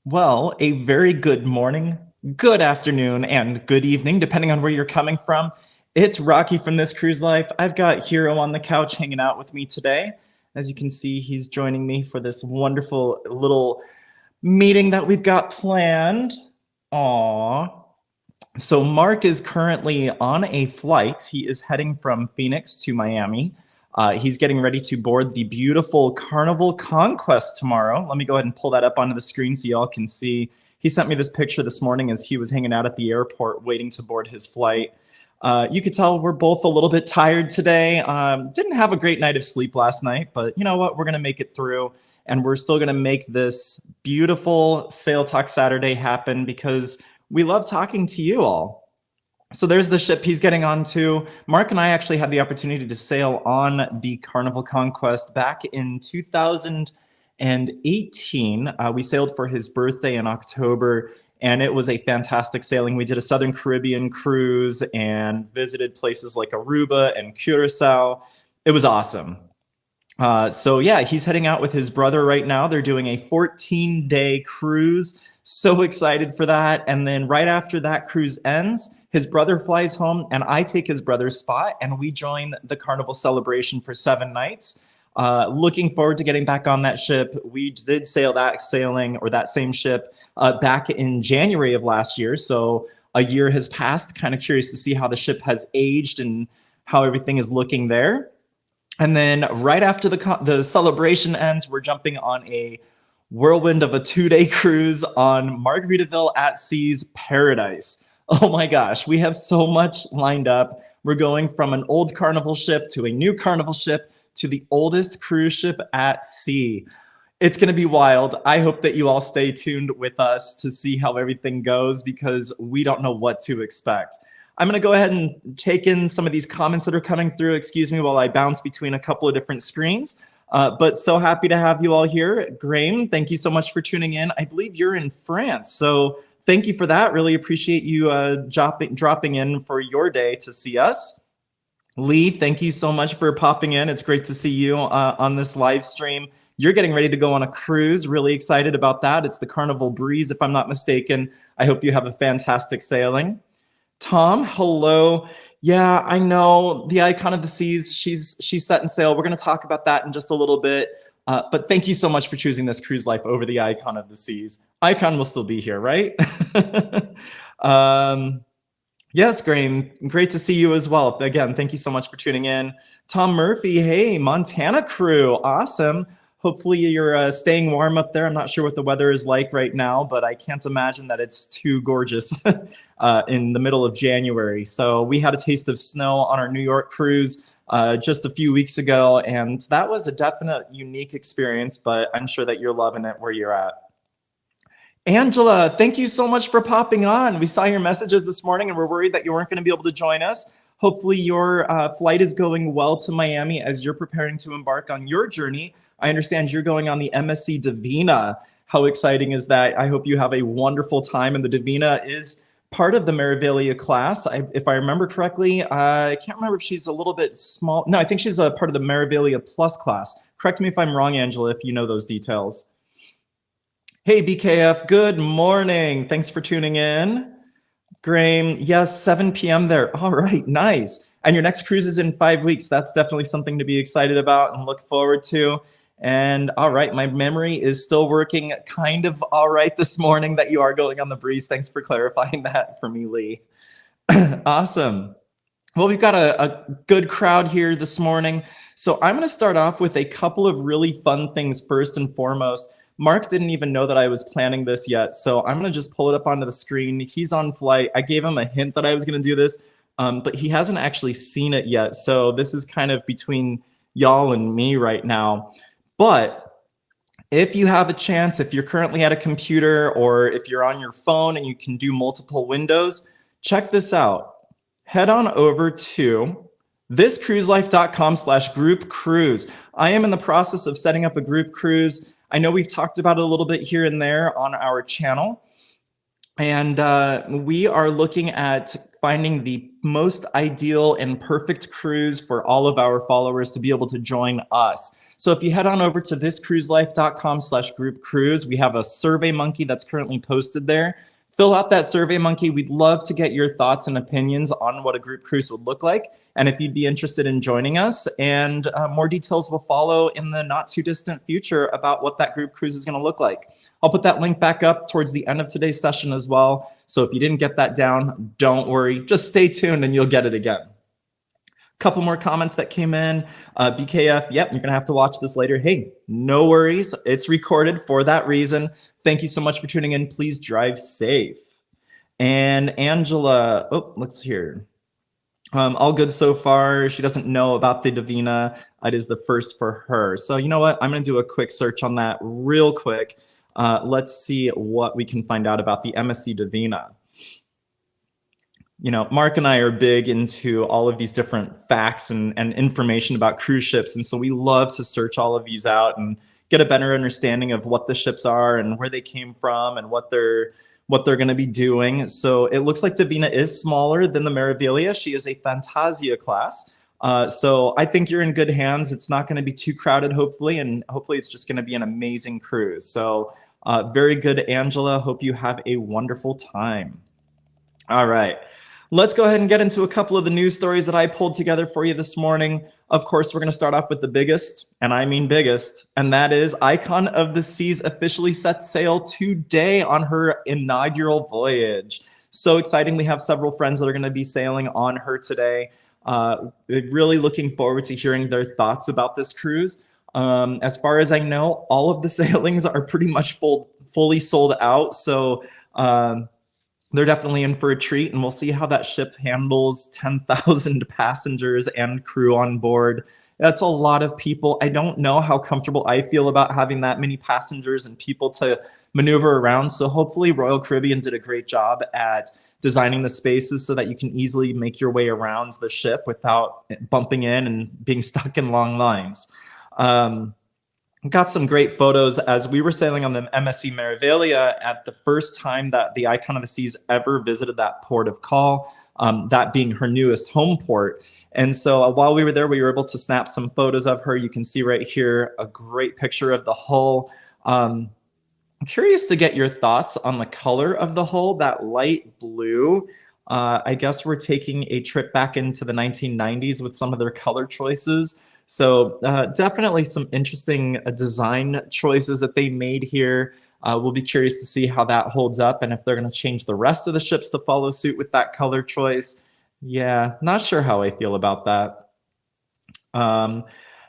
Well, a very good morning, good afternoon, and good evening, depending on where you're coming from. It's Rocky from This Cruise Life. I've got Hero on the couch hanging out with me today. As you can see, he's joining me for this wonderful little meeting that we've got planned. Aww. So Mark is currently on a flight. He is heading from Phoenix to Miami. He's getting ready to board the beautiful Carnival Conquest tomorrow. Let me go ahead and pull that up onto the screen so y'all can see. He sent me this picture this morning as he was hanging out at the airport waiting to board his flight. You could tell we're both a little bit tired today. Didn't have a great night of sleep last night, but you know what? We're going to make it through, and we're still going to make this beautiful Sail Talk Saturday happen because we love talking to you all. So there's the ship he's getting onto. Mark and I actually had the opportunity to sail on the Carnival Conquest back in 2018. We sailed for his birthday in October, and it was a fantastic sailing. We did a Southern Caribbean cruise and visited places like Aruba and Curacao. It was awesome. So yeah, he's heading out with his brother right now. They're doing a 14-day cruise. So excited for that. And then right after that cruise ends, his brother flies home and I take his brother's spot and we join the Carnival celebration for 7 nights. Looking forward to getting back on that ship. We did sail that same ship back in January of last year. So a year has passed. Kind of curious to see how the ship has aged and how everything is looking there. And then right after the celebration ends, we're jumping on a whirlwind of a 2-day cruise on Margaritaville at Sea's Paradise. Oh my gosh, we have so much lined up. We're going from an old Carnival ship to a new Carnival ship to the oldest cruise ship at sea. It's going to be wild. I hope that you all stay tuned with us to see how everything goes because we don't know what to expect. I'm going to go ahead and take in some of these comments that are coming through. Excuse me while I bounce between a couple of different screens. But so happy to have you all here. Graham, thank you so much for tuning in. I believe you're in France. So thank you for that. Really appreciate you dropping in for your day to see us. Lee, thank you so much for popping in. It's great to see you on this live stream. You're getting ready to go on a cruise. Really excited about that. It's the Carnival Breeze, if I'm not mistaken. I hope you have a fantastic sailing. Tom, hello. Yeah, I know the Icon of the Seas. She's set in sail. We're going to talk about that in just a little bit. But thank you so much for choosing This Cruise Life over the Icon of the Seas. Icon will still be here, right? Yes, Graham, great to see you as well. Again, thank you so much for tuning in. Tom Murphy, hey, Montana crew, awesome. Hopefully you're staying warm up there. I'm not sure what the weather is like right now, but I can't imagine that it's too gorgeous in the middle of January. So we had a taste of snow on our New York cruise just a few weeks ago, and that was a definite unique experience, but I'm sure that you're loving it where you're at. Angela, thank you so much for popping on. We saw your messages this morning and we're worried that you weren't going to be able to join us. Hopefully your flight is going well to Miami as you're preparing to embark on your journey. I understand you're going on the MSC Divina. How exciting is that? I hope you have a wonderful time. And the Divina is part of the Meraviglia class. If I remember correctly, I can't remember if she's a little bit small. No, I think she's a part of the Meraviglia Plus class. Correct me if I'm wrong, Angela, if you know those details. Hey, BKF, good morning. Thanks for tuning in. Graham, yes, 7 p.m. there. All right, nice. And your next cruise is in 5 weeks. That's definitely something to be excited about and look forward to. And all right, my memory is still working kind of all right this morning that you are going on the Breeze. Thanks for clarifying that for me, Lee. Awesome. Well, we've got a good crowd here this morning. So I'm going to start off with a couple of really fun things first and foremost. Mark didn't even know that I was planning this yet, so I'm going to just pull it up onto the screen. He's on flight. I gave him a hint that I was going to do this, but he hasn't actually seen it yet. So this is kind of between y'all and me right now. But if you have a chance, if you're currently at a computer or if you're on your phone and you can do multiple windows, check this out. Head on over to thiscruiselife.com/group cruise. I am in the process of setting up a group cruise. I know we've talked about it a little bit here and there on our channel. And we are looking at finding the most ideal and perfect cruise for all of our followers to be able to join us. So if you head on over to thiscruiselife.com/group cruise, we have a Survey Monkey that's currently posted there. Fill out that Survey Monkey. We'd love to get your thoughts and opinions on what a group cruise would look like, and if you'd be interested in joining us. And more details will follow in the not too distant future about what that group cruise is going to look like. I'll put that link back up towards the end of today's session as well. So if you didn't get that down, don't worry. Just stay tuned and you'll get it again. Couple more comments that came in. BKF, yep, you're gonna have to watch this later. Hey, no worries. It's recorded for that reason. Thank you so much for tuning in. Please drive safe. And Angela, oh, let's hear. All good so far. She doesn't know about the Divina. It is the first for her. So you know what? I'm gonna do a quick search on that real quick. Let's see what we can find out about the MSC Divina. You know, Mark and I are big into all of these different facts and information about cruise ships. And so we love to search all of these out and get a better understanding of what the ships are and where they came from and what they're going to be doing. So it looks like Divina is smaller than the Meraviglia. She is a Fantasia class. So I think you're in good hands. It's not going to be too crowded, hopefully. And hopefully it's just going to be an amazing cruise. So very good, Angela. Hope you have a wonderful time. All right. Let's go ahead and get into a couple of the news stories that I pulled together for you this morning. Of course, we're going to start off with the biggest, and I mean biggest, and that is Icon of the Seas officially sets sail today on her inaugural voyage. So exciting. We have several friends that are going to be sailing on her today. Really looking forward to hearing their thoughts about this cruise. As far as I know, all of the sailings are pretty much fully sold out. So they're definitely in for a treat, and we'll see how that ship handles 10,000 passengers and crew on board. That's a lot of people. I don't know how comfortable I feel about having that many passengers and people to maneuver around. So hopefully Royal Caribbean did a great job at designing the spaces so that you can easily make your way around the ship without bumping in and being stuck in long lines. Got some great photos as we were sailing on the MSC Meraviglia at the first time that the Icon of the Seas ever visited that port of call, that being her newest home port. And so while we were there, we were able to snap some photos of her. You can see right here a great picture of the hull. I'm curious to get your thoughts on the color of the hull, that light blue. I guess we're taking a trip back into the 1990s with some of their color choices. So definitely some interesting design choices that they made here. We'll be curious to see how that holds up and if they're going to change the rest of the ships to follow suit with that color choice. Yeah, not sure how I feel about that. And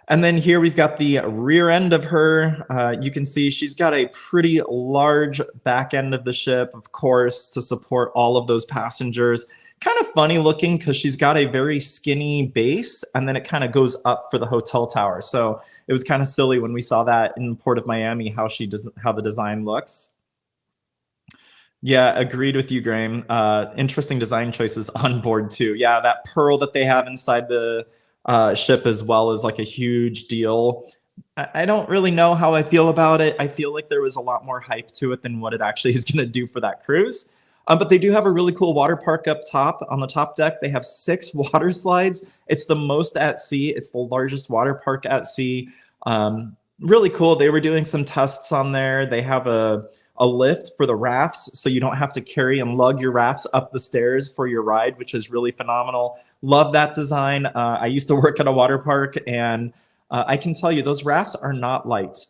then here we've got the rear end of her. You can see she's got a pretty large back end of the ship, of course, to support all of those passengers. Kind of funny looking because she's got a very skinny base and then it kind of goes up for the hotel tower. So it was kind of silly when we saw that in Port of Miami, how the design looks. Yeah, agreed with you, Graham. Interesting design choices on board too. Yeah, that pearl that they have inside the ship as well is like a huge deal. I don't really know how I feel about it. I feel like there was a lot more hype to it than what it actually is going to do for that cruise. But they do have a really cool water park up top. On the top deck, they have 6 water slides. It's the most at sea. It's the largest water park at sea. Really cool. They were doing some tests on there. They have a lift for the rafts, so you don't have to carry and lug your rafts up the stairs for your ride, which is really phenomenal. Love that design. I used to work at a water park, and I can tell you those rafts are not light.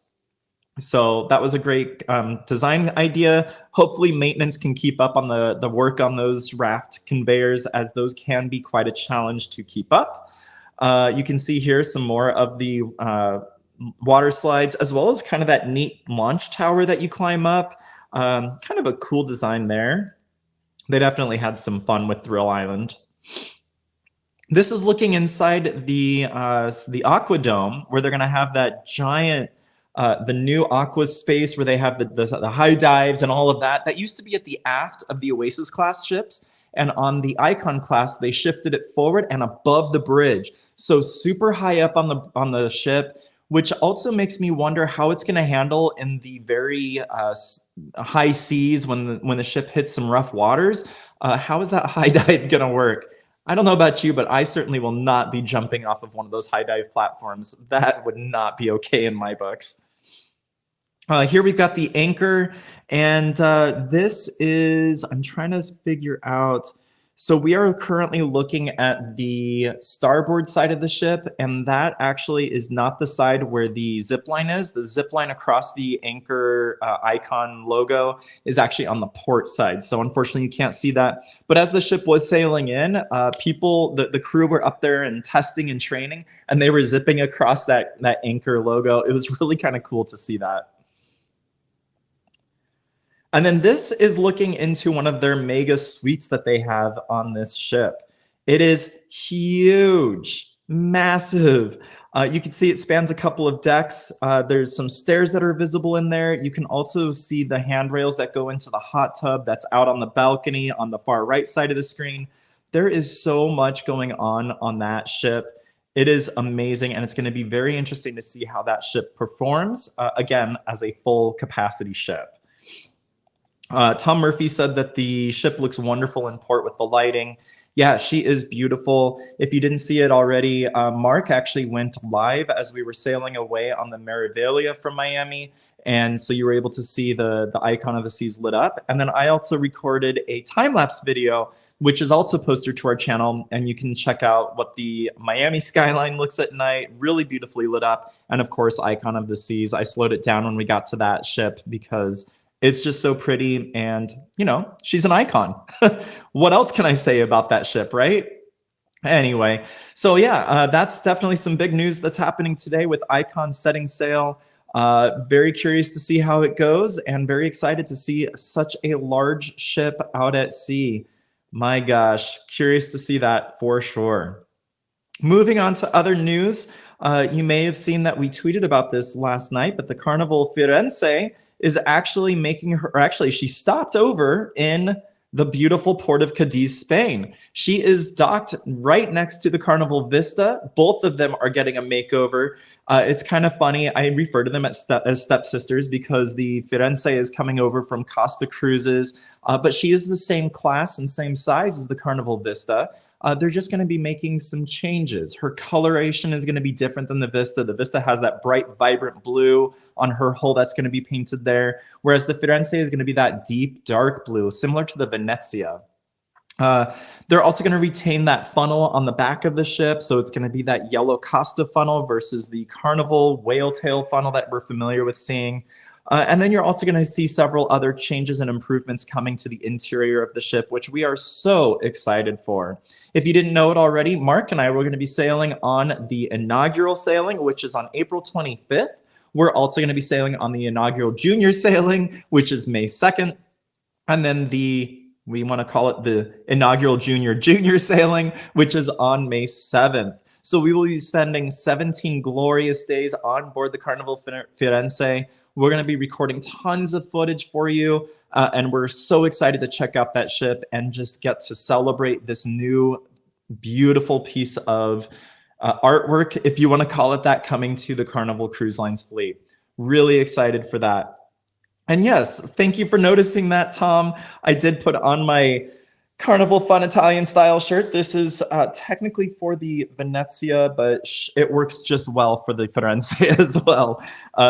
So that was a great design idea. Hopefully maintenance can keep up on the work on those raft conveyors, as those can be quite a challenge to keep up. You can see here some more of the water slides, as well as kind of that neat launch tower that you climb up. Kind of a cool design there. They definitely had some fun with Thrill Island. This is looking inside the Aquadome, where they're going to have that giant the new Aqua space where they have the high dives and all of that. That used to be at the aft of the Oasis class ships. And on the Icon class, they shifted it forward and above the bridge. So super high up on the ship, which also makes me wonder how it's going to handle in the very high seas when the ship hits some rough waters. How is that high dive going to work? I don't know about you, but I certainly will not be jumping off of one of those high dive platforms. That would not be okay in my books. Here we've got the anchor, and this is, I'm trying to figure out, so we are currently looking at the starboard side of the ship, and that actually is not the side where the zip line is. The zip line across the anchor icon logo is actually on the port side. So unfortunately you can't see that. But as the ship was sailing in, people, the crew were up there and testing and training, and they were zipping across that anchor logo. It was really kind of cool to see that. And then this is looking into one of their mega suites that they have on this ship. It is huge, massive. You can see it spans a couple of decks. There's some stairs that are visible in there. You can also see the handrails that go into the hot tub that's out on the balcony on the far right side of the screen. There is so much going on that ship. It is amazing, and it's going to be very interesting to see how that ship performs, again, as a full capacity ship. Tom Murphy said that the ship looks wonderful in port with the lighting. Yeah, she is beautiful. If you didn't see it already, Mark actually went live as we were sailing away on the Meraviglia from Miami. And so you were able to see the icon of the seas lit up. And then I also recorded a time-lapse video, which is also posted to our channel. And you can check out what the Miami skyline looks at night, really beautifully lit up. And of course, icon of the seas. I slowed it down when we got to that ship because it's just so pretty, and, you know, she's an icon. What else can I say about that ship, right? Anyway, so yeah, that's definitely some big news that's happening today with Icon setting sail. Very curious to see how it goes, and very excited to see such a large ship out at sea. My gosh, curious to see that for sure. Moving on to other news, you may have seen that we tweeted about this last night, but the Carnival Firenze is actually making her, or actually she stopped over in the beautiful port of Cadiz, Spain. She is docked right next to the Carnival Vista. Both of them are getting a makeover. It's kind of funny. I refer to them as stepsisters because the Firenze is coming over from Costa Cruises, but she is the same class and same size as the Carnival Vista. They're just going to be making some changes. Her coloration is going to be different than the Vista. The Vista has that bright, vibrant blue on her hull that's going to be painted there, whereas the Firenze is going to be that deep, dark blue, similar to the Venezia. They're also going to retain that funnel on the back of the ship, so it's going to be that yellow Costa funnel versus the Carnival whale tail funnel that we're familiar with seeing. And then you're also going to see several other changes and improvements coming to the interior of the ship, which we are so excited for. If you didn't know it already, Mark and I were going to be sailing on the inaugural sailing, which is on April 25th. We're also going to be sailing on the inaugural junior sailing, which is May 2nd. And then we want to call it the inaugural junior sailing, which is on May 7th. So we will be spending 17 glorious days on board the Carnival Firenze. We're going to be recording tons of footage for you, and we're so excited to check out that ship and just get to celebrate this new beautiful piece of artwork, if you want to call it that, coming to the Carnival Cruise Lines fleet. Really excited for that. And yes, thank you for noticing that, Tom. I did put on my Carnival Fun Italian style shirt. This is technically for the Venezia, but it works just well for the Firenze as well.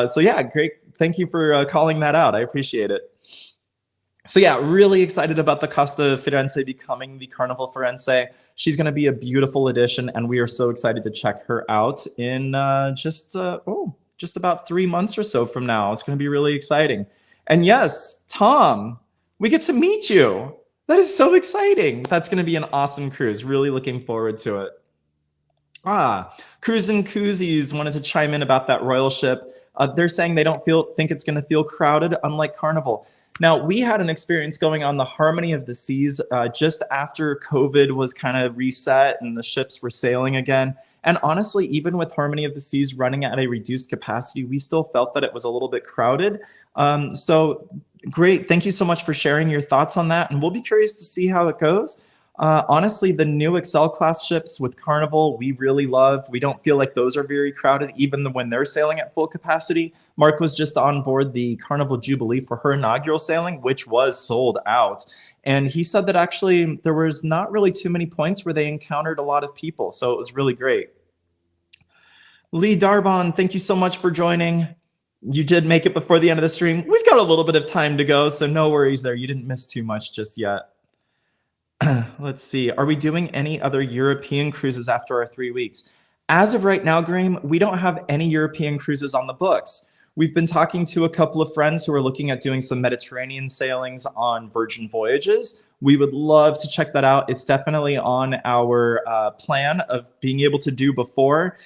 So yeah, great. Thank you for calling that out. I appreciate it. So yeah, really excited about the Costa Firenze becoming the Carnival Firenze. She's going to be a beautiful addition, and we are so excited to check her out in just about 3 months or so from now. It's going to be really exciting. And yes, Tom, we get to meet you. That is so exciting. That's going to be an awesome cruise. Really looking forward to it. Cruise and Koozies wanted to chime in about that royal ship. They're saying they don't think it's going to feel crowded, unlike Carnival. Now, we had an experience going on the Harmony of the Seas just after COVID was kind of reset and the ships were sailing again. And honestly, even with Harmony of the Seas running at a reduced capacity, we still felt that it was a little bit crowded. So great. Thank you so much for sharing your thoughts on that. And we'll be curious to see how it goes. Honestly, the new Excel class ships with Carnival, we really love. We don't feel like those are very crowded, even when they're sailing at full capacity. Mark was just on board the Carnival Jubilee for her inaugural sailing, which was sold out. And he said that actually there was not really too many points where they encountered a lot of people. So it was really great. Lee Darbon, thank you so much for joining. You did make it before the end of the stream. We've got a little bit of time to go, so no worries there. You didn't miss too much just yet. Let's see. Are we doing any other European cruises after our 3 weeks? As of right now, Graham, we don't have any European cruises on the books. We've been talking to a couple of friends who are looking at doing some Mediterranean sailings on Virgin Voyages. We would love to check that out. It's definitely on our plan of being able to do before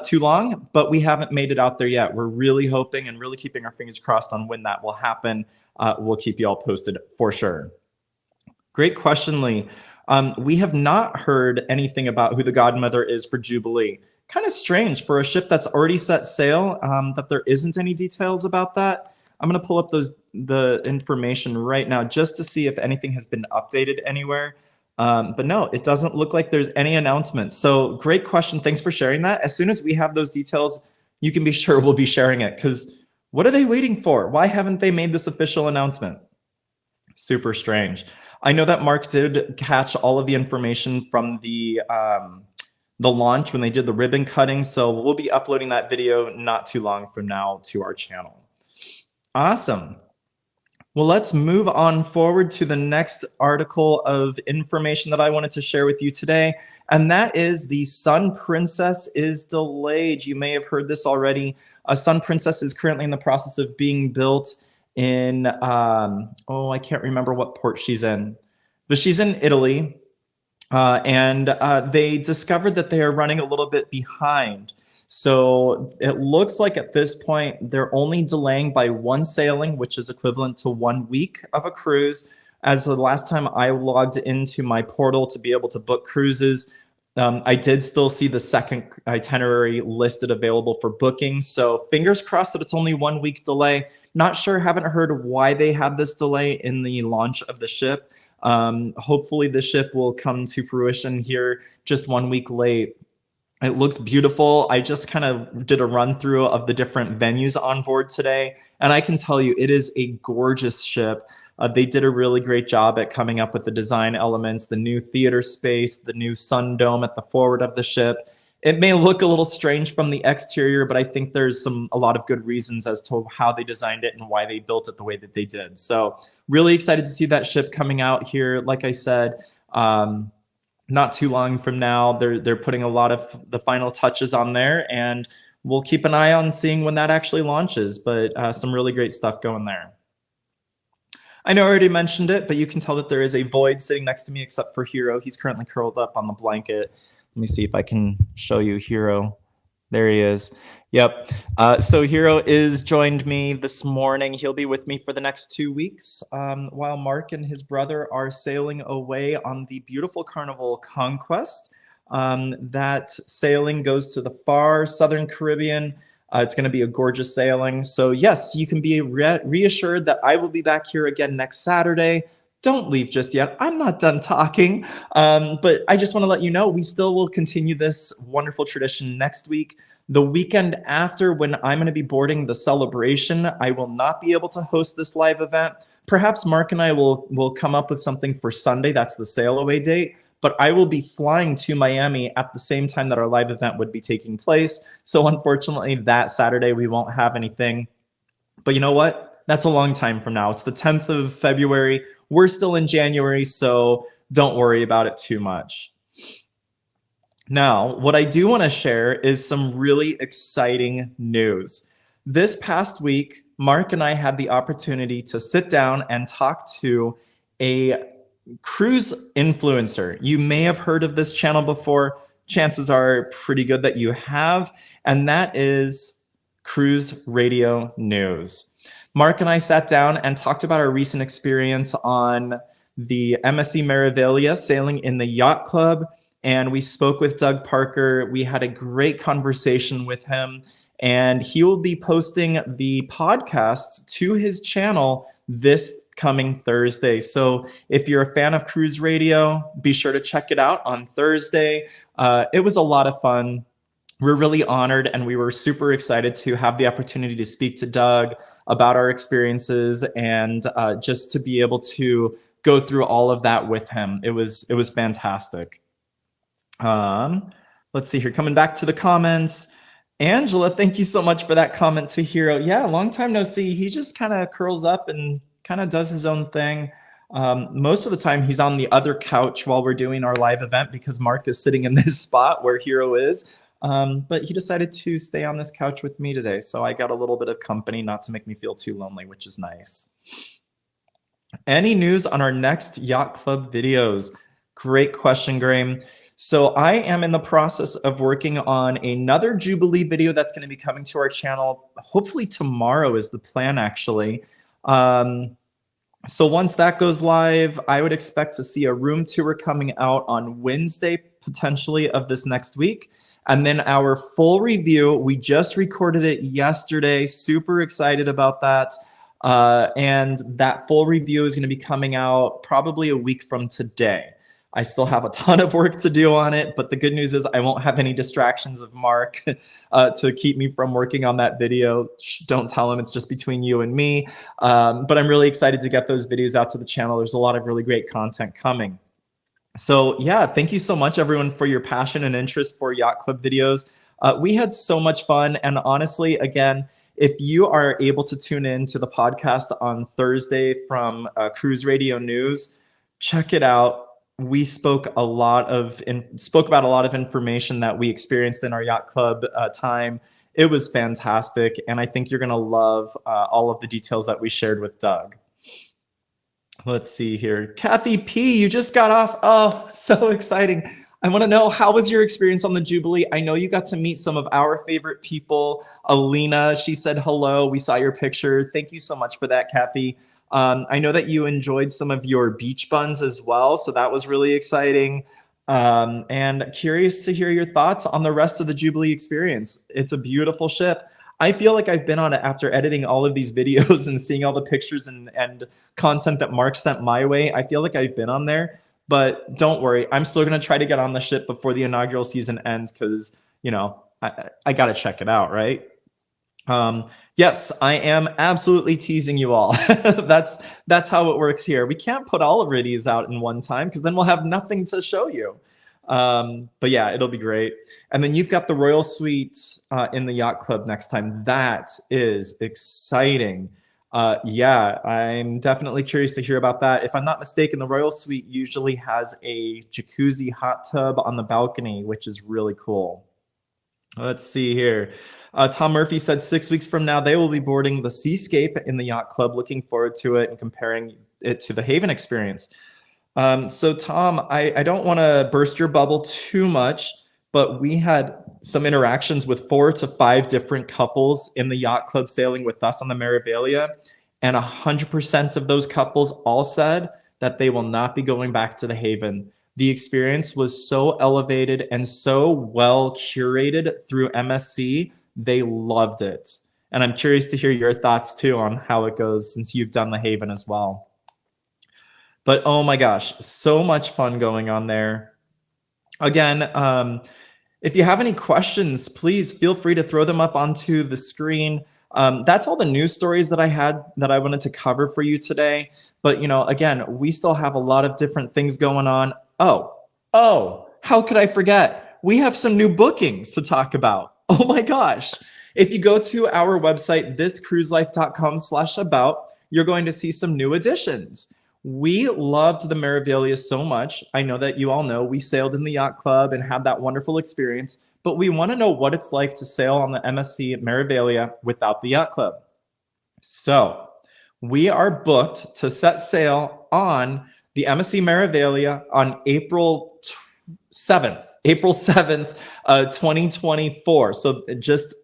too long, but we haven't made it out there yet. We're really hoping and really keeping our fingers crossed on when that will happen. We'll keep you all posted for sure. Great question, Lee. We have not heard anything about who the godmother is for Jubilee. Kind of strange for a ship that's already set sail that there isn't any details about that. I'm going to pull up the information right now just to see if anything has been updated anywhere. But no, it doesn't look like there's any announcements. So great question. Thanks for sharing that. As soon as we have those details, you can be sure we'll be sharing it, because what are they waiting for? Why haven't they made this official announcement? Super strange. I know that Mark did catch all of the information from the launch when they did the ribbon cutting, so we'll be uploading that video not too long from now to our channel. Awesome. Well, let's move on forward to the next article of information that I wanted to share with you today, and that is the Sun Princess is delayed. You may have heard this already. Sun Princess is currently in the process of being built in, I can't remember what port she's in, but she's in Italy. And they discovered that they are running a little bit behind. So it looks like at this point, they're only delaying by one sailing, which is equivalent to 1 week of a cruise. As the last time I logged into my portal to be able to book cruises, I did still see the second itinerary listed available for booking. So fingers crossed that it's only 1 week delay. Not sure, haven't heard why they had this delay in the launch of the ship. Hopefully the ship will come to fruition here just 1 week late. It looks beautiful. I just kind of did a run through of the different venues on board today, and I can tell you it is a gorgeous ship. They did a really great job at coming up with the design elements, the new theater space, the new sun dome at the forward of the ship. It may look a little strange from the exterior, but I think there's a lot of good reasons as to how they designed it and why they built it the way that they did. So really excited to see that ship coming out here. Like I said, not too long from now, they're putting a lot of the final touches on there, and we'll keep an eye on seeing when that actually launches, but some really great stuff going there. I know I already mentioned it, but you can tell that there is a void sitting next to me except for Hero. He's currently curled up on the blanket. Let me see if I can show you Hero. There he is. Yep. So Hero is joined me this morning. He'll be with me for the next 2 weeks while Mark and his brother are sailing away on the beautiful Carnival Conquest. That sailing goes to the far southern Caribbean. It's going to be a gorgeous sailing. So yes, you can be reassured that I will be back here again next Saturday. Don't leave just yet. I'm not done talking, but I just want to let you know we still will continue this wonderful tradition next week. The weekend after, when I'm going to be boarding the Celebration, I will not be able to host this live event. Perhaps Mark and I will come up with something for Sunday. That's the sail away date. But I will be flying to Miami at the same time that our live event would be taking place. So unfortunately, that Saturday, we won't have anything. But you know what? That's a long time from now. It's the 10th of February. We're still in January, so don't worry about it too much. Now, what I do want to share is some really exciting news. This past week, Mark and I had the opportunity to sit down and talk to a cruise influencer. You may have heard of this channel before. Chances are pretty good that you have, and that is Cruise Radio News. Mark and I sat down and talked about our recent experience on the MSC Meraviglia sailing in the Yacht Club, and we spoke with Doug Parker. We had a great conversation with him, and he will be posting the podcast to his channel this coming Thursday. So if you're a fan of Cruise Radio, be sure to check it out on Thursday. It was a lot of fun. We're really honored, and we were super excited to have the opportunity to speak to Doug about our experiences and just to be able to go through all of that with him. It was fantastic. Let's see here. Coming back to the comments. Angela, thank you so much for that comment to Hero. Yeah, long time no see. He just kind of curls up and kind of does his own thing. Most of the time he's on the other couch while we're doing our live event because Mark is sitting in this spot where Hero is. But he decided to stay on this couch with me today. So I got a little bit of company, not to make me feel too lonely, which is nice. Any news on our next Yacht Club videos? Great question, Graham. So I am in the process of working on another Jubilee video that's going to be coming to our channel. Hopefully tomorrow is the plan, actually. So once that goes live, I would expect to see a room tour coming out on Wednesday, potentially, of this next week. And then our full review, we just recorded it yesterday. Super excited about that. And that full review is going to be coming out probably a week from today. I still have a ton of work to do on it, but the good news is I won't have any distractions of Mark to keep me from working on that video. Don't tell him, it's just between you and me. But I'm really excited to get those videos out to the channel. There's a lot of really great content coming. So yeah, thank you so much everyone for your passion and interest for Yacht Club videos. We had so much fun, and honestly, again, if you are able to tune in to the podcast on Thursday from Cruise Radio News, check it out. We spoke about a lot of information that we experienced in our Yacht Club time. It was fantastic, and I think you're going to love all of the details that we shared with Doug. Let's see here. Kathy P, you just got off. Oh, so exciting. I want to know, how was your experience on the Jubilee? I know you got to meet some of our favorite people. Alina, she said hello. We saw your picture. Thank you so much for that, Kathy. I know that you enjoyed some of your beach buns as well, so that was really exciting. And curious to hear your thoughts on the rest of the Jubilee experience. It's a beautiful ship. I feel like I've been on it after editing all of these videos and seeing all the pictures and content that Mark sent my way. I feel like I've been on there, but don't worry. I'm still going to try to get on the ship before the inaugural season ends because, you know, I got to check it out, right? Yes, I am absolutely teasing you all. That's how it works here. We can't put all of Riddies out in one time because then we'll have nothing to show you. But yeah, it'll be great. And then you've got the Royal Suite in the Yacht Club next time. That is exciting. Yeah, I'm definitely curious to hear about that. If I'm not mistaken, the Royal Suite usually has a jacuzzi hot tub on the balcony, which is really cool. Let's see here. Tom Murphy said 6 weeks from now, they will be boarding the Seascape in the Yacht Club. Looking forward to it and comparing it to the Haven experience. So Tom, I don't want to burst your bubble too much, but we had some interactions with 4 to 5 different couples in the Yacht Club sailing with us on the Meraviglia. And 100% of those couples all said that they will not be going back to the Haven. The experience was so elevated and so well curated through MSC. They loved it. And I'm curious to hear your thoughts too on how it goes since you've done the Haven as well. But oh my gosh, so much fun going on there. Again, if you have any questions, please feel free to throw them up onto the screen. That's all the news stories that I had that I wanted to cover for you today. But, you know, again, we still have a lot of different things going on. Oh, how could I forget? We have some new bookings to talk about. Oh my gosh. If you go to our website, thiscruiselife.com/about, you're going to see some new additions. We loved the Meraviglia so much. I know that you all know we sailed in the Yacht Club and had that wonderful experience, but we want to know what it's like to sail on the MSC Meraviglia without the Yacht Club. So we are booked to set sail on the MSC Meraviglia on April 7th, 2024. So just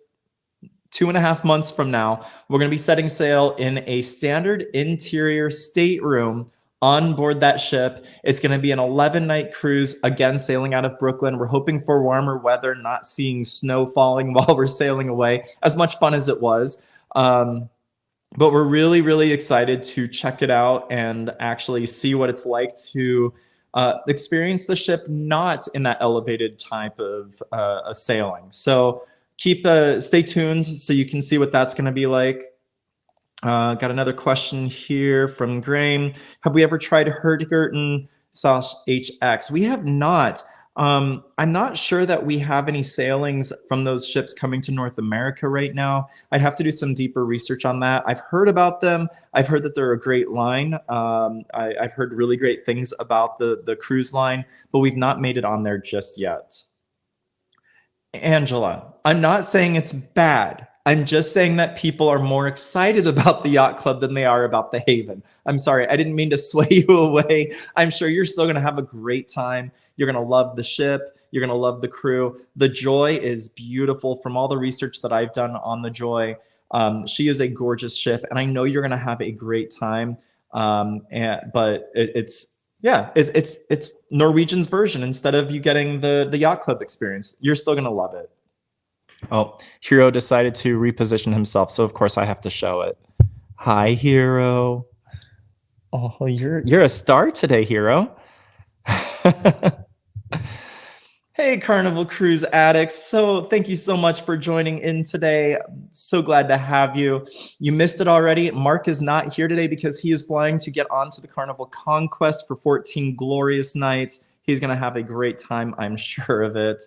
2.5 months from now, we're going to be setting sail in a standard interior stateroom on board that ship. It's going to be an 11-night cruise, again, sailing out of Brooklyn. We're hoping for warmer weather, not seeing snow falling while we're sailing away, as much fun as it was. but we're really, really excited to check it out and actually see what it's like to experience the ship not in that elevated type of a sailing. So stay tuned so you can see what that's going to be like. Got another question here from Graham. Have we ever tried Hurtigruten HX? We have not. I'm not sure that we have any sailings from those ships coming to North America right now. I'd have to do some deeper research on that. I've heard about them. I've heard that they're a great line. I've heard really great things about the cruise line, but we've not made it on there just yet. Angela, I'm not saying it's bad. I'm just saying that people are more excited about the yacht club than they are about the Haven. I'm sorry, I didn't mean to sway you away. I'm sure you're still going to have a great time. You're going to love the ship. You're going to love the crew. The Joy is beautiful. From all the research that I've done on the Joy, she is a gorgeous ship, and I know you're going to have a great time. But it's Norwegian's version. Instead of you getting the yacht club experience, you're still going to love it. Oh, Hero decided to reposition himself, so of course I have to show it. Hi, Hero. Oh, you're a star today, Hero. Hey, Carnival Cruise addicts. So thank you so much for joining in today. So glad to have you. You missed it already. Mark is not here today because he is flying to get onto the Carnival Conquest for 14 glorious nights. He's going to have a great time, I'm sure of it.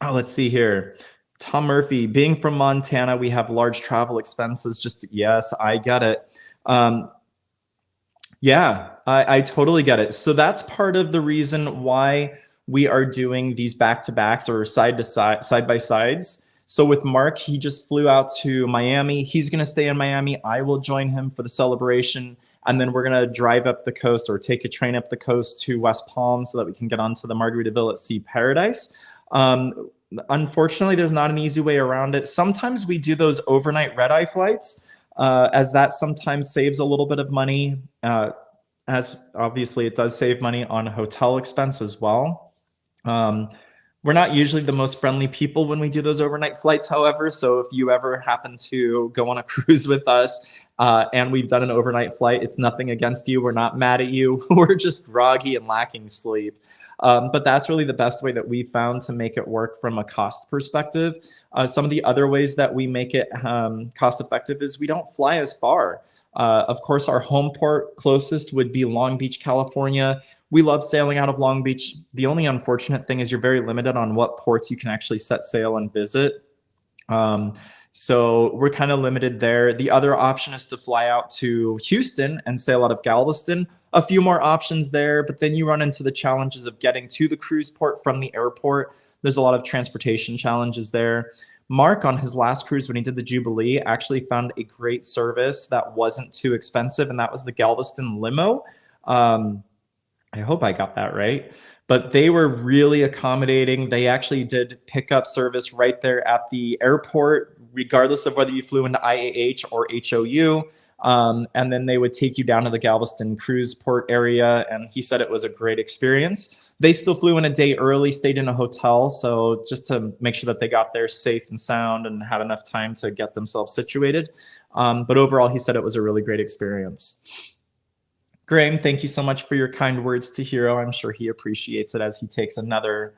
Let's see here. Tom Murphy, being from Montana, we have large travel expenses. Yes, I get it. Yeah, I totally get it. So that's part of the reason why we are doing these back-to-backs or side-by-sides. So with Mark, he just flew out to Miami. He's going to stay in Miami. I will join him for the celebration. And then we're going to drive up the coast or take a train up the coast to West Palm so that we can get onto the Margaritaville at Sea Paradise. Unfortunately, there's not an easy way around it. Sometimes we do those overnight red-eye flights, as that sometimes saves a little bit of money, as obviously it does save money on hotel expense as well. We're not usually the most friendly people when we do those overnight flights, however, so if you ever happen to go on a cruise with us and we've done an overnight flight, it's nothing against you. We're not mad at you. We're just groggy and lacking sleep. But that's really the best way that we found to make it work from a cost perspective. Some of the other ways that we make it cost effective is we don't fly as far. Of course, our home port closest would be Long Beach, California. We love sailing out of Long Beach. The only unfortunate thing is you're very limited on what ports you can actually set sail and visit. So we're kind of limited there. The other option is to fly out to Houston and sail out of Galveston. A few more options there, but then you run into the challenges of getting to the cruise port from the airport. There's a lot of transportation challenges there. Mark, on his last cruise when he did the Jubilee, actually found a great service that wasn't too expensive, and that was the Galveston Limo. I hope I got that right. But they were really accommodating. They actually did pickup service right there at the airport, regardless of whether you flew into IAH or HOU. And then they would take you down to the Galveston cruise port area. And he said it was a great experience. They still flew in a day early, stayed in a hotel. So just to make sure that they got there safe and sound and had enough time to get themselves situated. But overall, he said it was a really great experience. Graham, thank you so much for your kind words to Hero. I'm sure he appreciates it as he takes another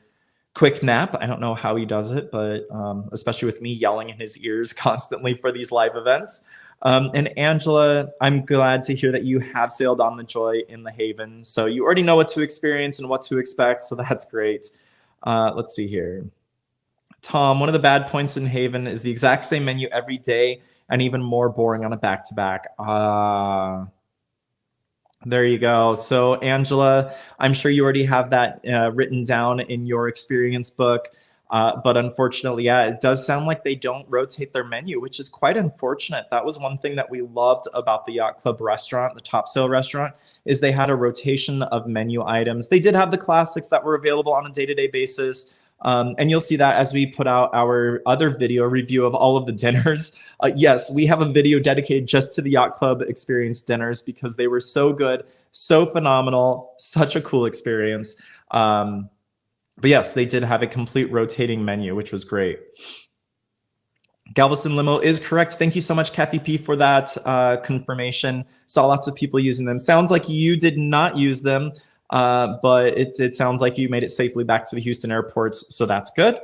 quick nap. I don't know how he does it, but especially with me yelling in his ears constantly for these live events. And Angela, I'm glad to hear that you have sailed on the Joy in the Haven. So you already know what to experience and what to expect. So that's great. Let's see here. Tom, one of the bad points in Haven is the exact same menu every day and even more boring on a back-to-back. There you go. So Angela, I'm sure you already have that written down in your experience book. But unfortunately, yeah, it does sound like they don't rotate their menu, which is quite unfortunate. That was one thing that we loved about the Yacht Club restaurant, the Topsail restaurant, is they had a rotation of menu items. They did have the classics that were available on a day-to-day basis. And you'll see that as we put out our other video review of all of the dinners. Yes, we have a video dedicated just to the Yacht Club experience dinners because they were so good, so phenomenal, such a cool experience. But yes, they did have a complete rotating menu, which was great. Galveston Limo is correct. Thank you so much, Kathy P, for that confirmation. Saw lots of people using them. Sounds like you did not use them, but it sounds like you made it safely back to the Houston airports, so that's good.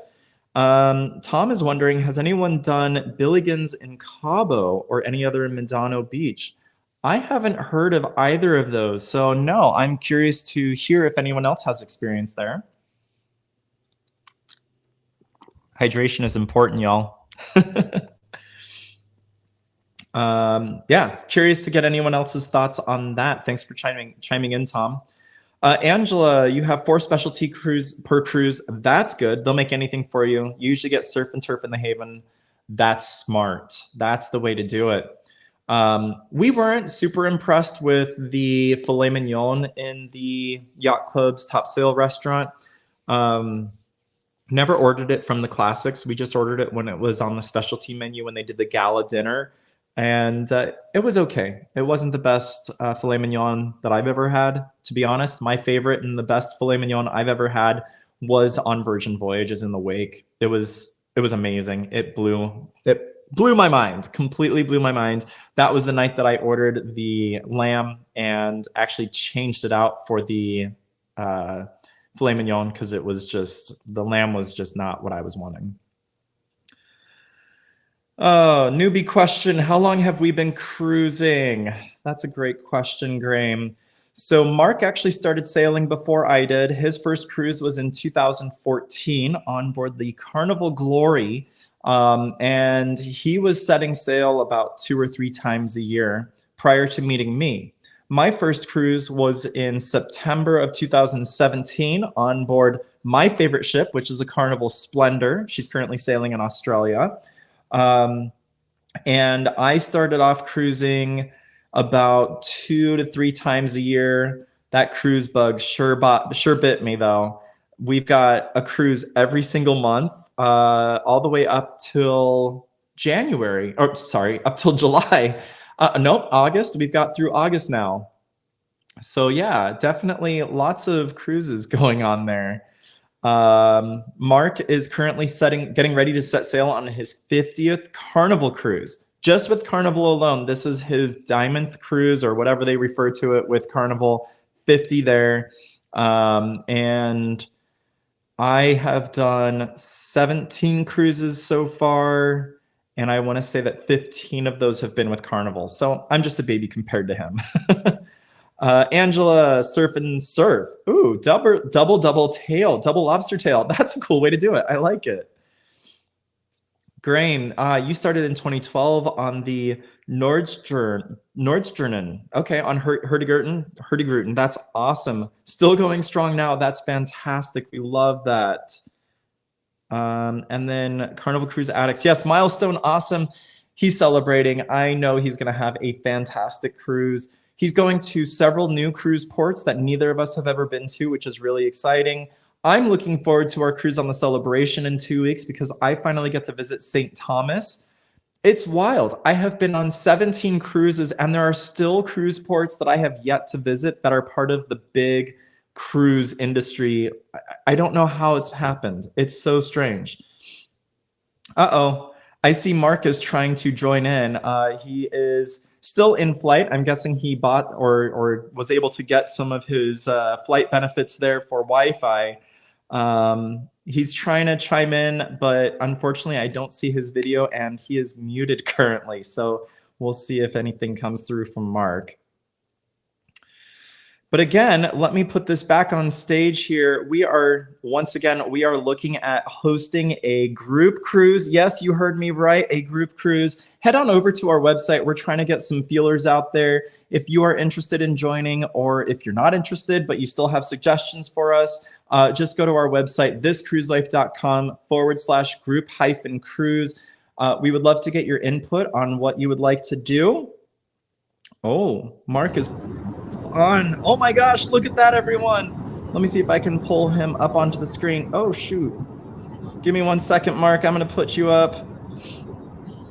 Tom is wondering, has anyone done Billigans in Cabo or any other in Medano Beach? I haven't heard of either of those, so no, I'm curious to hear if anyone else has experience there. Hydration is important, y'all. Yeah, curious to get anyone else's thoughts on that. Thanks for chiming in, Tom. Angela, you have 4 specialty crews per cruise. That's good. They'll make anything for you. You usually get surf and turf in the Haven. That's smart. That's the way to do it. We weren't super impressed with the filet mignon in the Yacht Club's Top Sail restaurant. Never ordered it from the classics. We just ordered it when it was on the specialty menu when they did the gala dinner. And it was okay. It wasn't the best filet mignon that I've ever had, to be honest. My favorite and the best filet mignon I've ever had was on Virgin Voyages in the Wake. It was amazing. It blew my mind, completely blew my mind. That was the night that I ordered the lamb and actually changed it out for the filet mignon because it was just, the lamb was just not what I was wanting. Oh, newbie question. How long have we been cruising? That's a great question, Graham. So Mark actually started sailing before I did. His first cruise was in 2014 on board the Carnival Glory. And he was setting sail about 2 or 3 times a year prior to meeting me. My first cruise was in September of 2017 on board my favorite ship, which is the Carnival Splendor. She's currently sailing in Australia. And I started off cruising about 2 to 3 times a year. That cruise bug sure bit me, though. We've got a cruise every single month, all the way up till January, or sorry, up till July. Nope, August. We've got through August now. So yeah, definitely lots of cruises going on there. Mark is currently getting ready to set sail on his 50th Carnival cruise. Just with Carnival alone, this is his diamond cruise or whatever they refer to it with Carnival, 50 there. And I have done 17 cruises so far, and I want to say that 15 of those have been with Carnival. So I'm just a baby compared to him. Angela, surf and surf. Ooh, double tail, double lobster tail. That's a cool way to do it. I like it. Grain, you started in 2012 on the Nordstjernen. Okay, on Hurtigruten. That's awesome. Still going strong now. That's fantastic. We love that. And then Carnival Cruise Addicts. Yes, Milestone, awesome. He's celebrating. I know he's going to have a fantastic cruise. He's going to several new cruise ports that neither of us have ever been to, which is really exciting. I'm looking forward to our cruise on the Celebration in 2 weeks because I finally get to visit St. Thomas. It's wild. I have been on 17 cruises, and there are still cruise ports that I have yet to visit that are part of the big cruise industry. I don't know how it's happened. It's so strange. Uh-oh. I see Mark is trying to join in. He is still in flight. I'm guessing he bought or was able to get some of his flight benefits there for Wi-Fi. He's trying to chime in, but unfortunately I don't see his video and he is muted currently. So we'll see if anything comes through from Mark. But again, let me put this back on stage here. We are looking at hosting a group cruise. Yes, you heard me right, a group cruise. Head on over to our website. We're trying to get some feelers out there. If you are interested in joining, or if you're not interested, but you still have suggestions for us, just go to our website, thiscruiselife.com/group-cruise. We would love to get your input on what you would like to do. Oh, Mark is on. Oh my gosh, look at that, everyone. Let me see if I can pull him up onto the screen. Oh, shoot. Give me 1 second, Mark. I'm going to put you up.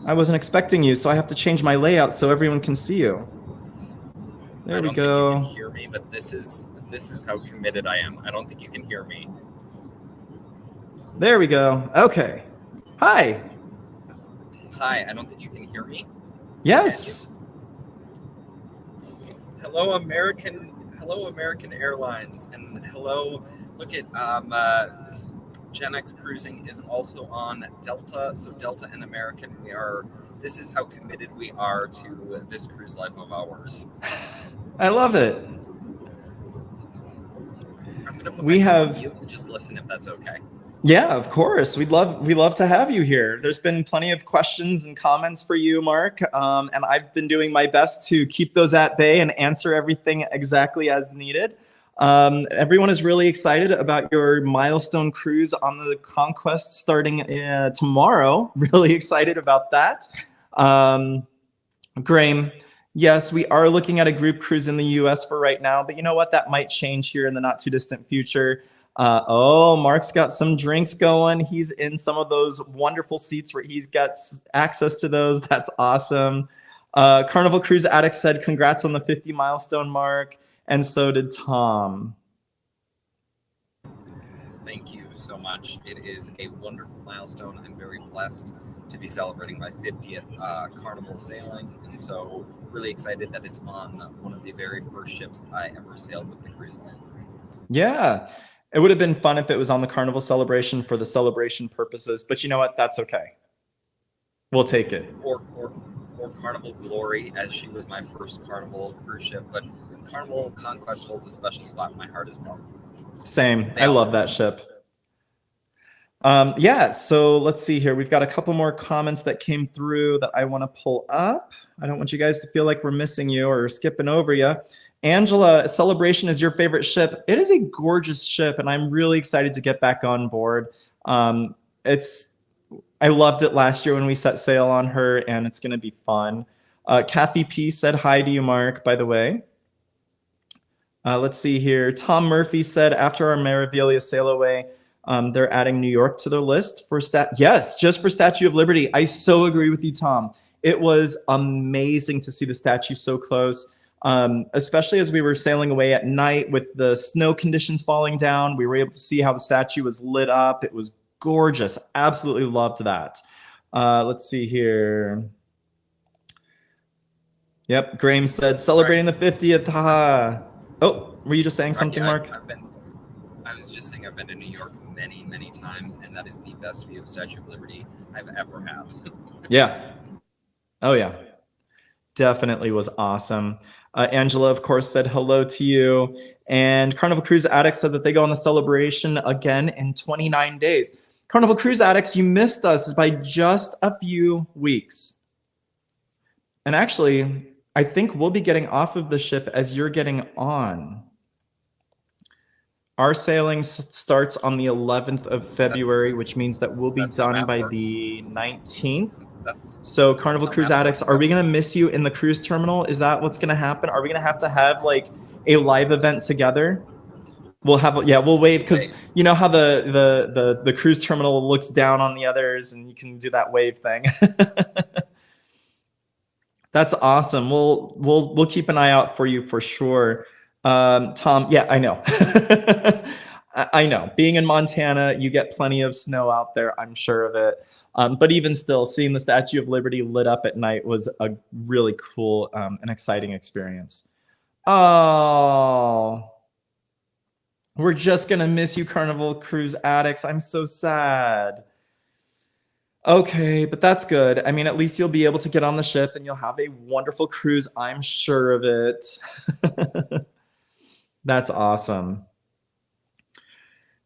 I wasn't expecting you, so I have to change my layout so everyone can see you. There we go. I don't think you can hear me, but this is how committed I am. I don't think you can hear me. There we go. Okay. Hi. Hi, I don't think you can hear me. Yes. Hello, American Airlines, and hello. Look at Gen X Cruising is also on Delta. So Delta and American, This is how committed we are to this cruise life of ours. I love it. I'm gonna put We myself have- on mute and just listen if that's okay. Yeah, of course. We love to have you here. There's been plenty of questions and comments for you, Mark, and I've been doing my best to keep those at bay and answer everything exactly as needed. Everyone is really excited about your milestone cruise on the Conquest starting tomorrow. Really excited about that. Graham, yes, we are looking at a group cruise in the US for right now, but you know what? That might change here in the not too distant future. Oh, Mark's got some drinks going. He's in some of those wonderful seats where he's got access to those. That's awesome. Carnival Cruise Addict said, congrats on the 50 milestone, Mark. And so did Tom. Thank you so much. It is a wonderful milestone. I'm very blessed to be celebrating my 50th Carnival sailing. And so really excited that it's on one of the very first ships I ever sailed with the cruise line. Yeah. It would have been fun if it was on the Carnival celebration for the celebration purposes, but you know what? That's okay. We'll take it. Or Carnival Glory, as she was my first Carnival cruise ship, but Carnival Conquest holds a special spot in my heart as well. Same. I love that ship. Yeah, so let's see here. We've got a couple more comments that came through that I want to pull up. I don't want you guys to feel like we're missing you or skipping over you. Angela, Celebration is your favorite ship. It is a gorgeous ship, and I'm really excited to get back on board. I loved it last year when we set sail on her, and it's going to be fun. Kathy P said hi to you, Mark, by the way. Let's see here. Tom Murphy said, after our Meraviglia sail away, they're adding New York to their list for Yes, just for Statue of Liberty. I so agree with you, Tom. It was amazing to see the statue so close, especially as we were sailing away at night with the snow conditions falling down. We were able to see how the statue was lit up. It was gorgeous. Absolutely loved that. Let's see here. Yep, Graham said, celebrating the 50th. Haha. Oh, were you just saying something, Mark? I was just saying I've been to New York many, many times, and that is the best view of Statue of Liberty I've ever had. Yeah. Oh, yeah. Definitely was awesome. Angela, of course, said hello to you. And Carnival Cruise Addicts said that they go on the celebration again in 29 days. Carnival Cruise Addicts, you missed us by just a few weeks. And actually, I think we'll be getting off of the ship as you're getting on. Our sailing starts on the 11th of February, which means that we'll be done by the 19th. So Carnival Cruise Addicts, are we going to miss you in the cruise terminal? Is that what's going to happen? Are we going to have like a live event together? We'll have, yeah, we'll wave, because you know how the cruise terminal looks down on the others, and you can do that wave thing. That's awesome. We'll keep an eye out for you for sure. Tom, yeah, I know. I know. Being in Montana, you get plenty of snow out there. I'm sure of it. But even still, seeing the Statue of Liberty lit up at night was a really cool and exciting experience. Oh, we're just going to miss you, Carnival Cruise Addicts. I'm so sad. Okay, but that's good. I mean, at least you'll be able to get on the ship and you'll have a wonderful cruise. I'm sure of it. That's awesome.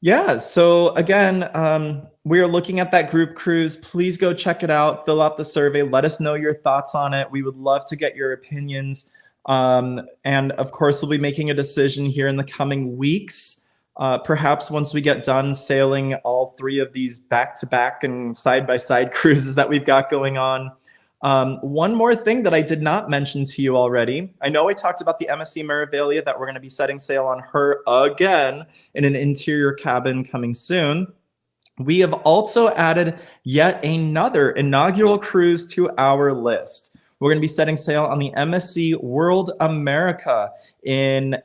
Yeah, so again, we are looking at that group cruise. Please go check it out. Fill out the survey. Let us know your thoughts on it. We would love to get your opinions. And of course, we'll be making a decision here in the coming weeks. Perhaps once we get done sailing all three of these back-to-back and side-by-side cruises that we've got going on. One more thing that I did not mention to you already. I know I talked about the MSC Meraviglia, that we're going to be setting sail on her again in an interior cabin coming soon. We have also added yet another inaugural cruise to our list. We're going to be setting sail on the MSC World America in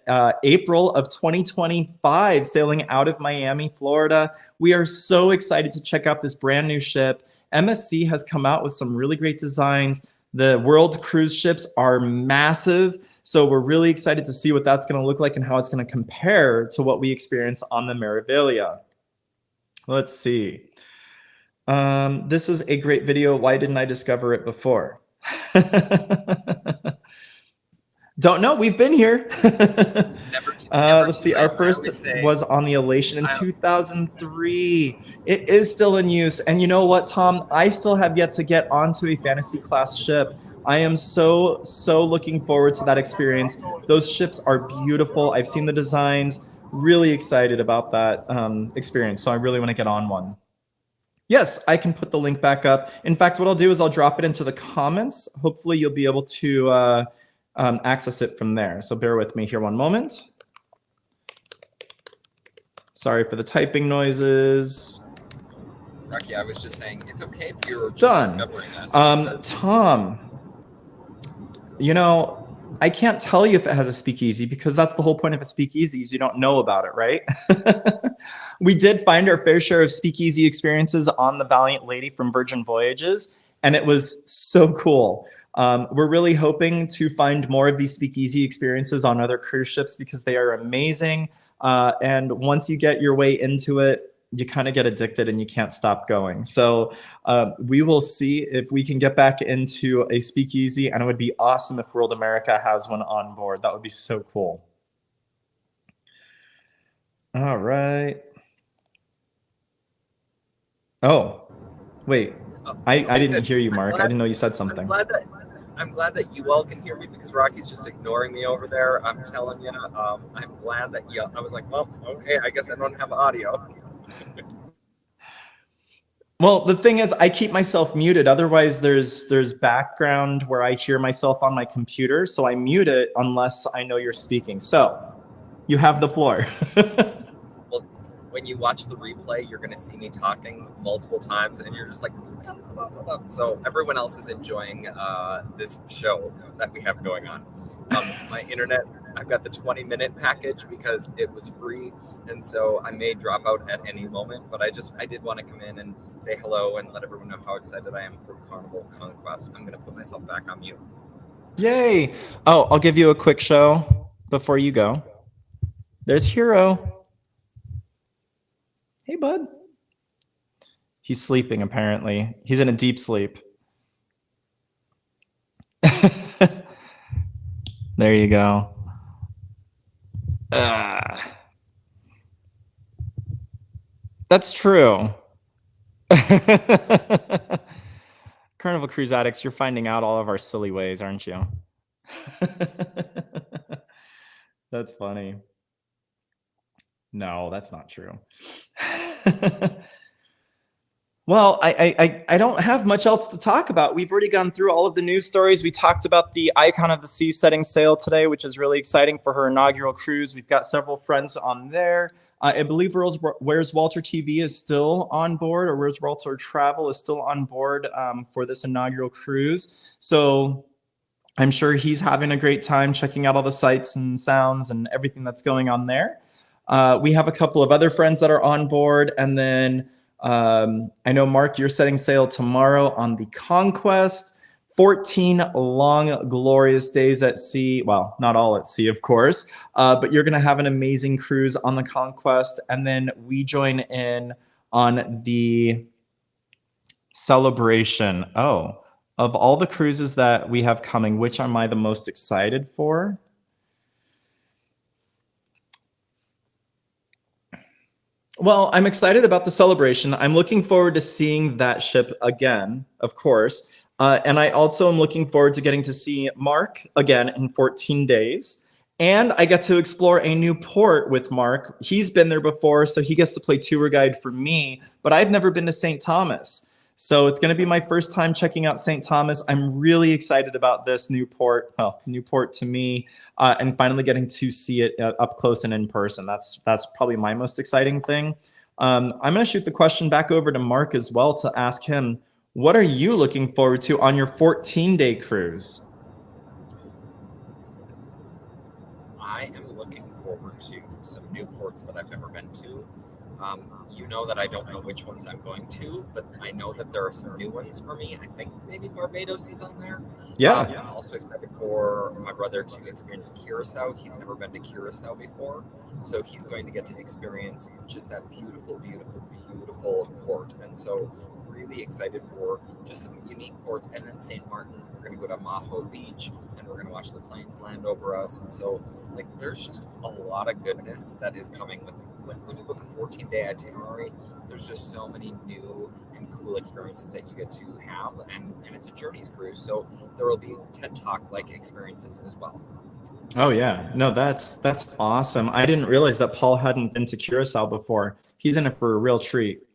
April of 2025, sailing out of Miami, Florida. We are so excited to check out this brand new ship. MSC has come out with some really great designs. The world cruise ships are massive. So we're really excited to see what that's going to look like and how it's going to compare to what we experience on the Meraviglia. Let's see. This is a great video. Why didn't I discover it before? Don't know. We've been here. Let's see. Our first was on the Elation in 2003. It is still in use. And you know what, Tom? I still have yet to get onto a fantasy class ship. I am so looking forward to that experience. Those ships are beautiful. I've seen the designs. Really excited about that experience. So I really want to get on one. Yes, I can put the link back up. In fact, what I'll do is I'll drop it into the comments. Hopefully you'll be able to access it from there. So bear with me here one moment. Sorry for the typing noises. Rocky, I was just saying, it's okay if you're just discovering this. Tom, you know, I can't tell you if it has a speakeasy because that's the whole point of a speakeasy is you don't know about it, right? We did find our fair share of speakeasy experiences on the Valiant Lady from Virgin Voyages, and it was so cool. We're really hoping to find more of these speakeasy experiences on other cruise ships because they are amazing. And once you get your way into it, you kind of get addicted and you can't stop going. So we will see if we can get back into a speakeasy, and it would be awesome if World America has one on board. That would be so cool. All right. Oh, wait. I didn't hear you, Mark. I didn't know you said something. I'm glad that you all can hear me because Rocky's just ignoring me over there. I'm telling you, I'm glad that I was like, well, okay, I guess I don't have audio. Well, the thing is, I keep myself muted. Otherwise, there's background where I hear myself on my computer. So I mute it unless I know you're speaking. So you have the floor. Well, when you watch the replay, you're going to see me talking multiple times and you're just like, so everyone else is enjoying this show that we have going on. My internet, I've got the 20-minute package because it was free. And so I may drop out at any moment, but I did want to come in and say hello and let everyone know how excited I am for Carnival Conquest. I'm going to put myself back on mute. Yay. Oh, I'll give you a quick show before you go. There's Hero. Hey, bud. He's sleeping, apparently. He's in a deep sleep. There you go. That's true. Carnival Cruise Addicts, you're finding out all of our silly ways, aren't you? That's funny. No, that's not true. Well, I don't have much else to talk about. We've already gone through all of the news stories. We talked about the Icon of the Seas setting sail today, which is really exciting for her inaugural cruise. We've got several friends on there. I believe Where's Walter TV is still on board, or Where's Walter Travel is still on board for this inaugural cruise. So I'm sure he's having a great time checking out all the sights and sounds and everything that's going on there. We have a couple of other friends that are on board, and then I know, Mark, you're setting sail tomorrow on the Conquest. 14 long, glorious days at sea. Well, not all at sea, of course, but you're going to have an amazing cruise on the Conquest. And then we join in on the Celebration. Oh, of all the cruises that we have coming, which am I the most excited for? Well, I'm excited about the Celebration. I'm looking forward to seeing that ship again, of course. And I also am looking forward to getting to see Mark again in 14 days. And I get to explore a new port with Mark. He's been there before, so he gets to play tour guide for me. But I've never been to St. Thomas. So it's going to be my first time checking out St. Thomas. I'm really excited about this new port, well, new port to me, and finally getting to see it up close and in person. That's probably my most exciting thing. I'm going to shoot the question back over to Mark as well to ask him, what are you looking forward to on your 14-day cruise? I am looking forward to some new ports that I've never been to. You know that I don't know which ones I'm going to, but I know that there are some new ones for me. I think maybe Barbados is on there. Yeah. I'm also excited for my brother to experience Curacao. He's never been to Curacao before, so he's going to get to experience just that beautiful, beautiful, beautiful port. And so really excited for just some unique ports. And then St. Martin, we're going to go to Maho Beach, and we're going to watch the planes land over us. And so, like, there's just a lot of goodness that is coming with when you book a 14-day itinerary. There's just so many new and cool experiences that you get to have, and it's a journeys cruise, so there will be TED Talk like experiences as well. Oh yeah, no, that's awesome. I didn't realize that Paul hadn't been to Curacao before. He's in it for a real treat.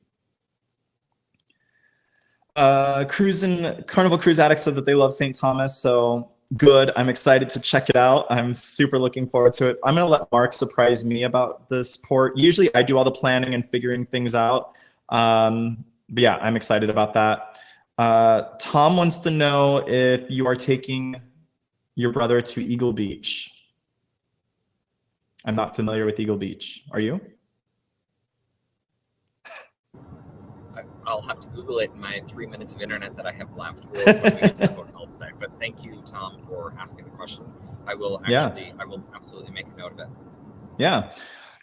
Carnival Cruise Addict said that they love St. Thomas, so good. I'm excited to check it out. I'm super looking forward to it. I'm gonna let Mark surprise me about this port. Usually I do all the planning and figuring things out. But yeah, I'm excited about that. Tom wants to know if you are taking your brother to Eagle Beach. I'm not familiar with Eagle Beach. Are you? I'll have to Google it in my 3 minutes of internet that I have left when we get to the hotel tonight. But thank you, Tom, for asking the question. I will absolutely make a note of it. Yeah.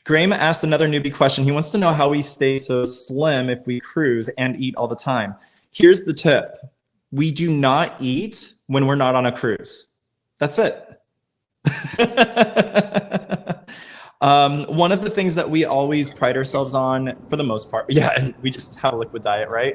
Graham asked another newbie question. He wants to know how we stay so slim if we cruise and eat all the time. Here's the tip. We do not eat when we're not on a cruise. That's it. One of the things that we always pride ourselves on, for the most part, yeah, and we just have a liquid diet, right?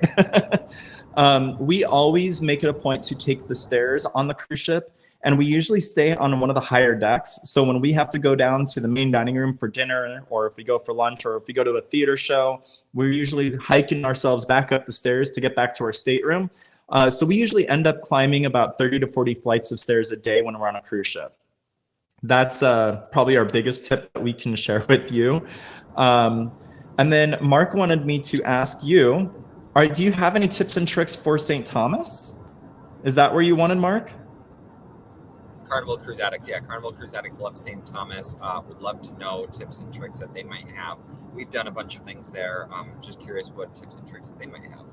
We always make it a point to take the stairs on the cruise ship, and we usually stay on one of the higher decks. So when we have to go down to the main dining room for dinner, or if we go for lunch, or if we go to a theater show, we're usually hiking ourselves back up the stairs to get back to our stateroom. So we usually end up climbing about 30 to 40 flights of stairs a day when we're on a cruise ship. That's probably our biggest tip that we can share with you. And then Mark wanted me to ask you, do you have any tips and tricks for St. Thomas? Is that where you wanted, Mark? Carnival Cruise Addicts, yeah. Carnival Cruise Addicts love St. Thomas. Would love to know tips and tricks that they might have. We've done a bunch of things there. Just curious what tips and tricks that they might have.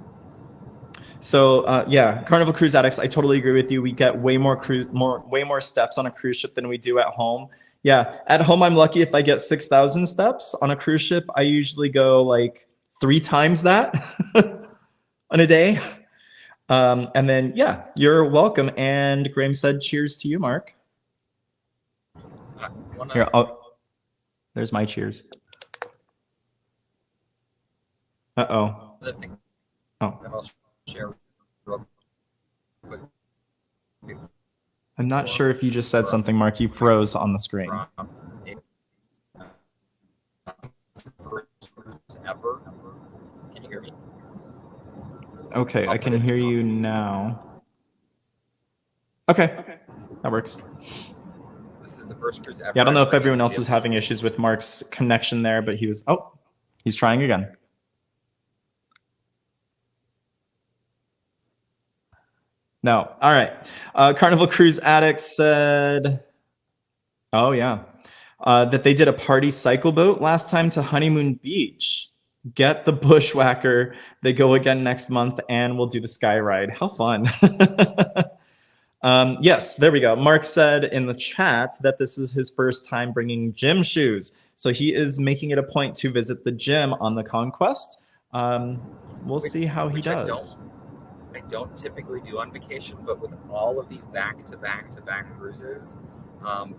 So yeah, Carnival Cruise Addicts, I totally agree with you. We get way more steps on a cruise ship than we do at home. Yeah, at home I'm lucky if I get 6,000 steps. On a cruise ship, I usually go like 3 times that on a day. And then yeah, you're welcome. And Graham said, "Cheers to you, Mark." Here, there's my cheers. Uh-oh. Oh. Share real quick. I'm not sure if you just said something, Mark. You froze on the screen. First cruise ever. Can you hear me? Okay, I can hear you now. Okay, that works. This is the first cruise ever. Yeah, I don't know if everyone else was having issues with Mark's connection there, but he's trying again. No. All right. Carnival Cruise Addicts said, oh, yeah, that they did a party cycle boat last time to Honeymoon Beach. Get the Bushwhacker. They go again next month, and we'll do the Sky Ride. How fun. Yes, there we go. Mark said in the chat that this is his first time bringing gym shoes. So he is making it a point to visit the gym on the Conquest. We'll see how he does. I don't typically do on vacation, but with all of these back-to-back cruises,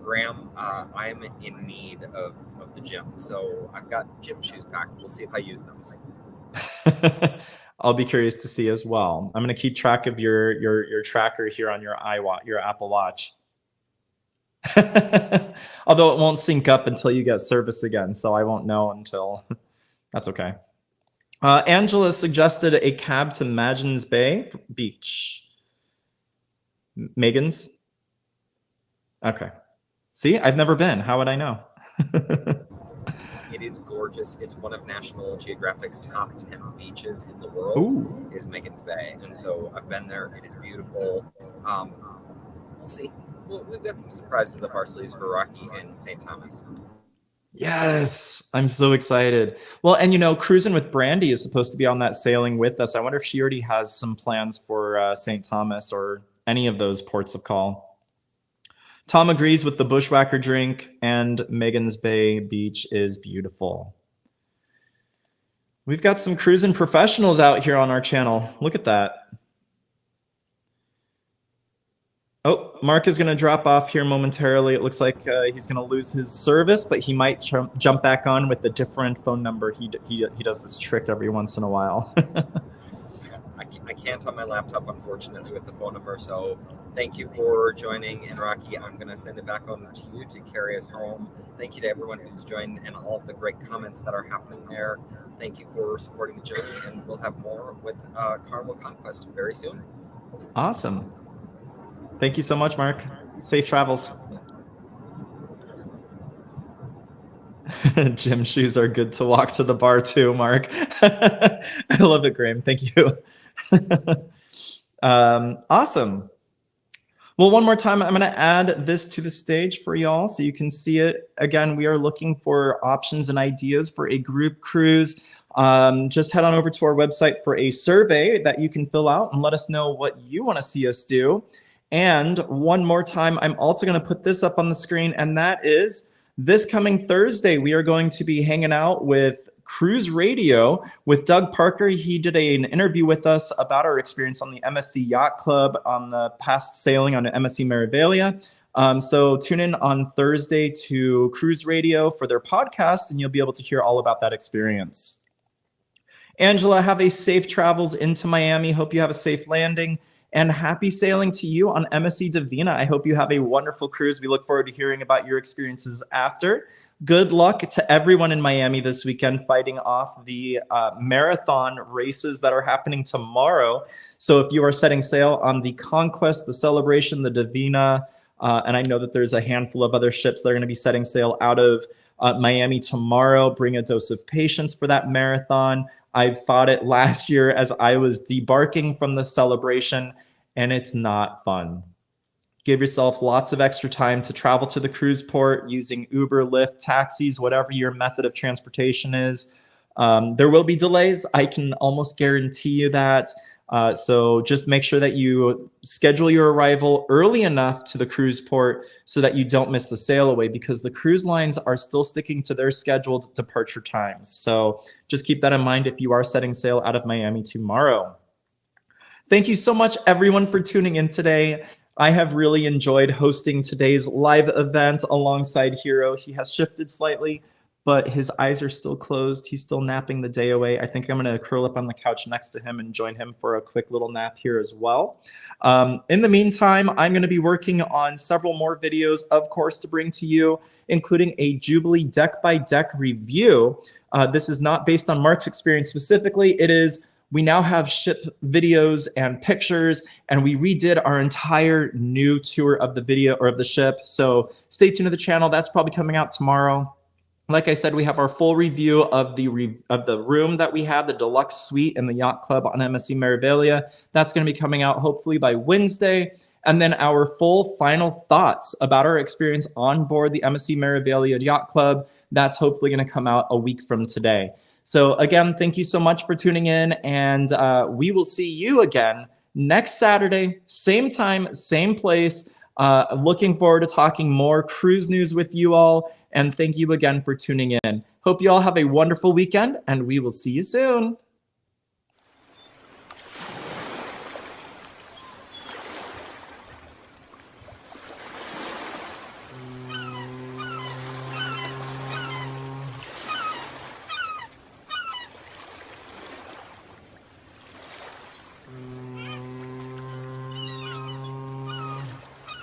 Graham, I'm in need of the gym. So I've got gym shoes packed. We'll see if I use them. I'll be curious to see as well. I'm going to keep track of your tracker here on your Apple Watch. Although it won't sync up until you get service again, so I won't know until. That's okay. Angela suggested a cab to Magens Bay Beach. Megan's? Okay. See, I've never been. How would I know? It is gorgeous. It's one of National Geographic's top 10 beaches in the world. Ooh. Is Magens Bay. And so I've been there. It is beautiful. We'll see. We've got some surprises up our sleeves for Rocky and St. Thomas. Yes, I'm so excited. Well, and you know, Cruising with Brandy is supposed to be on that sailing with us. I wonder if she already has some plans for St. Thomas or any of those ports of call. Tom agrees with the Bushwhacker drink, and Megan's Bay Beach is beautiful. We've got some cruising professionals out here on our channel. Look at that. Oh, Mark is going to drop off here momentarily. It looks like he's going to lose his service, but he might jump back on with a different phone number. He does this trick every once in a while. I can't on my laptop, unfortunately, with the phone number. So thank you for joining. And Rocky, I'm going to send it back on to you to carry us home. Thank you to everyone who's joined and all of the great comments that are happening there. Thank you for supporting the journey, and we'll have more with Carnival Conquest very soon. Awesome. Thank you so much, Mark. Safe travels. Gym shoes are good to walk to the bar too, Mark. I love it, Graham. Thank you. Awesome. Well, one more time, I'm going to add this to the stage for y'all so you can see it. Again, we are looking for options and ideas for a group cruise. Just head on over to our website for a survey that you can fill out and let us know what you want to see us do. And one more time, I'm also going to put this up on the screen, and that is this coming Thursday, we are going to be hanging out with Cruise Radio with Doug Parker. He did an interview with us about our experience on the MSC Yacht Club on the past sailing on MSC Meraviglia. So tune in on Thursday to Cruise Radio for their podcast, and you'll be able to hear all about that experience. Angela, have a safe travels into Miami. Hope you have a safe landing. And happy sailing to you on MSC Divina. I hope you have a wonderful cruise. We look forward to hearing about your experiences after. Good luck to everyone in Miami this weekend fighting off the marathon races that are happening tomorrow. So if you are setting sail on the Conquest, the Celebration, the Divina, and I know that there's a handful of other ships that are going to be setting sail out of Miami tomorrow, bring a dose of patience for that marathon. I fought it last year as I was debarking from the Celebration, and it's not fun. Give yourself lots of extra time to travel to the cruise port using Uber, Lyft, taxis, whatever your method of transportation is. There will be delays. I can almost guarantee you that. So just make sure that you schedule your arrival early enough to the cruise port so that you don't miss the sail away, because the cruise lines are still sticking to their scheduled departure times. So just keep that in mind if you are setting sail out of Miami tomorrow. Thank you so much, everyone, for tuning in today. I have really enjoyed hosting today's live event alongside Hero. He has shifted slightly, but his eyes are still closed. He's still napping the day away. I think I'm going to curl up on the couch next to him and join him for a quick little nap here as well. In the meantime, I'm going to be working on several more videos, of course, to bring to you, including a Jubilee deck-by-deck review. This is not based on Mark's experience specifically. It is, we now have ship videos and pictures, and we redid our entire new tour of the video or of the ship. So stay tuned to the channel. That's probably coming out tomorrow. Like I said, we have our full review of the room that we have, the deluxe suite in the yacht club on MSC Meraviglia. That's going to be coming out hopefully by Wednesday. And then our full final thoughts about our experience on board the MSC Meraviglia Yacht Club. That's hopefully going to come out a week from today. So again, thank you so much for tuning in, and we will see you again next Saturday, same time, same place. Looking forward to talking more cruise news with you all. And thank you again for tuning in. Hope you all have a wonderful weekend, and we will see you soon.